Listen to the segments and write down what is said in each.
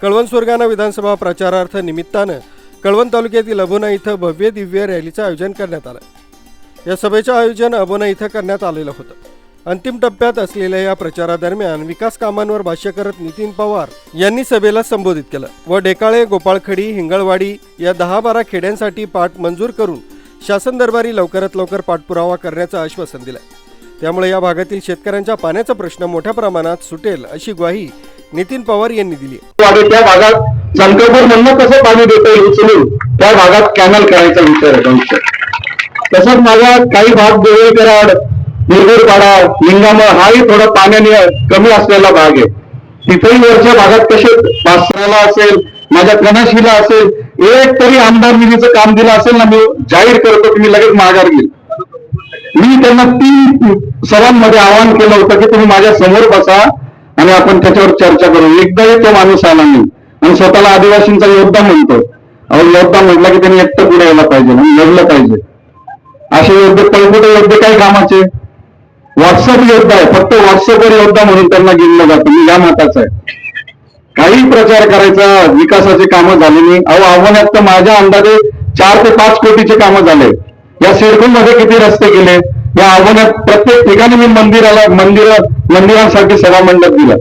कळवण सुरगाणा विधानसभा प्रचारार्थ निमित्तानं कळवण तालुक्यातील अबोना इथं भव्य दिव्य रॅलीचं आयोजन करण्यात आलं। या सभेचं आयोजन अबोना इथं करण्यात आलेलं होतं। अंतिम टप्प्यात असलेल्या या प्रचारादरम्यान विकास कामांवर भाष्य करत नितीन पवार यांनी सभेला संबोधित केलं व डेकाळे, गोपाळखडी, हिंगळवाडी या 10-12 खेड्यांसाठी पाट मंजूर करून शासन दरबारी लवकरात लवकर पाठपुरावा करण्याचं आश्वासन दिलं। त्यामुळे या भागातील शेतकऱ्यांचा पाण्याचा प्रश्न मोठ्या प्रमाणात सुटेल अशी ग्वाही नितीन पवार यांनी दिली। त्या भागात संकल्पना म्हणून कसं पाणी देता येईल उचलून त्या भागात कॅनल करायचा विचार आहे। तसंच माझा काही भाग देवळकराड, निरगुडपाडा, लिंगामळ हाही थोडा पाण्याने कमी असलेला भाग आहे। तिथेही वरच्या भागात कसे पासराला असेल, माझ्या कणाशीला असेल, एक तरी आमदार निधीचं काम दिलं असेल ना, मी जाहीर करतो की मी लगेच माघार घेईल। मी त्यांना 3 सभांमध्ये आवाहन केलं होतं की तुम्ही माझ्या समोर बसा आणि आपण त्याच्यावर चर्चा करू। एकदाही तो माणूस आला नाही आणि स्वतःला आदिवासींचा योद्धा म्हणतो। योद्धा म्हटला की त्यांनी एकटं पुढे यायला पाहिजे, लढलं पाहिजे। असे योद्धे पळकुटे योद्धे काही कामाचे? व्हॉट्सअप योद्धा आहे, फक्त व्हॉट्सअपवर योद्धा म्हणून त्यांना गिनलं जातं। मी या मताचा आहे। काही प्रचार करायचा, विकासाचे कामं झाले नाही। आव्हानात तर माझ्या अंदाजे 4 ते 5 कोटीचे कामं झाले। या सिडकोमध्ये किती रस्ते केले? या आव्हानात प्रत्येक ठिकाणी मी मंदिरांसाठी सभा मंडप दिला।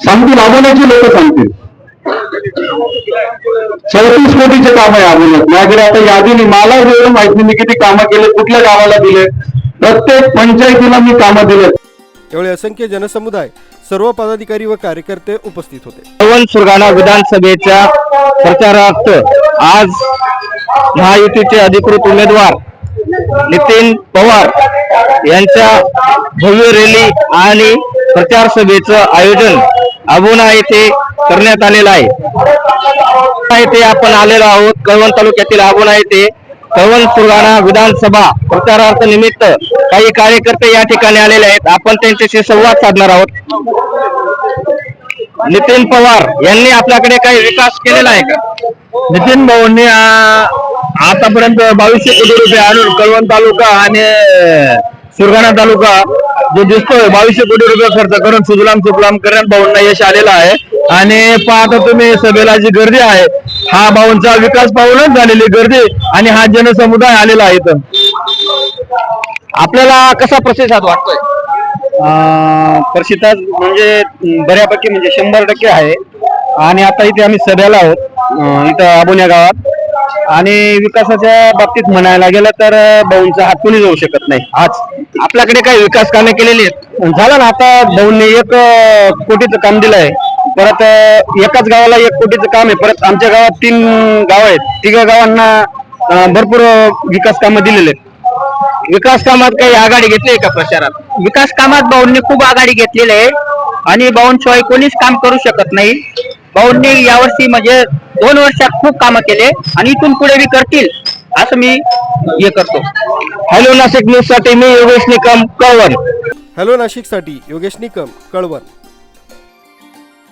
सांगतील आव्हानाची लोक सांगतील। 34 कोटीचे काम आहे आव्हानात। माझ्याकडे आता यादी नाही, मला एवढं माहित नाही मी किती कामं केले, कुठल्या गावाला दिले। प्रत्येक पंचायतीला मी कामं दिले। त्यावेळी असंख्य जनसमुदाय, सर्व पदाधिकारी व कार्यकर्ते उपस्थित होते। कळवण सुरगाणा विधानसभेच्या प्रचारार्थ आज महायुतीचे अधिकृत उमेदवार नितीन पवार यांच्या भव्य रॅली आणि प्रचार सभेचं आयोजन अबोना येथे करण्यात आलेलं आहे। येथे आपण आलेलो आहोत कळवण तालुक्यातील अबोना येथे कळवण सुरगाणा विधानसभा प्रचारार्थ निमित्त काही कार्यकर्ते या ठिकाणी आलेले आहेत। आपण त्यांच्याशी संवाद साधणार आहोत। नितीन पवार यांनी आपल्याकडे काही विकास केलेला आहे का? नितीन भाऊंनी आतापर्यंत 2200 कोटी रुपये आणून कळवण तालुका आणि सुरगाणा तालुका जो दिसतोय 2200 कोटी रुपये खर्च करून सुजलाम सुफलाम करण्यात भाऊंना यश आलेलं आहे। आणि पाहता तुम्ही सभेला जी गर्दी आहे, हा भाऊंचा विकास पाहूनच झालेली गर्दी आणि हा जनसमुदाय आलेला आहे। तर आपल्याला कसा प्रतिसाद वाटतोय? प्रतिसाद म्हणजे बऱ्यापैकी म्हणजे 100% आहे। आणि आता इथे आम्ही सभेला आहोत इथं अबोना गावात। आणि विकासाच्या बाबतीत म्हणायला गेलं तर भाऊंचा हात कोणी जाऊ शकत नाही। आज आपल्याकडे काही विकास कामे केलेली आहेत? झालं ना, आता भाऊंनी 1 कोटीचं काम दिलंय। परत एकाच गावाला 1 कोटीचं काम आहे। परत आमच्या गावात 3 गाव आहेत, 3 गावांना भरपूर विकास कामं दिलेले आहेत। विकास कामात काही आघाडी घेतली का प्रचारात? विकास कामात भाऊंनी खूप आघाडी घेतलेली आहे आणि भाऊंशिवाय कोणीच काम करू शकत नाही। भाऊंनी यावर्षी म्हणजे 2 वर्षात खूप कामं केले आणि इथून पुढे बी करतील असं मी हे करतो। हॅलो नाशिक न्यूज साठी मी योगेश निकम, कळवण। हॅलो नाशिक साठी योगेश निकम, कळवण।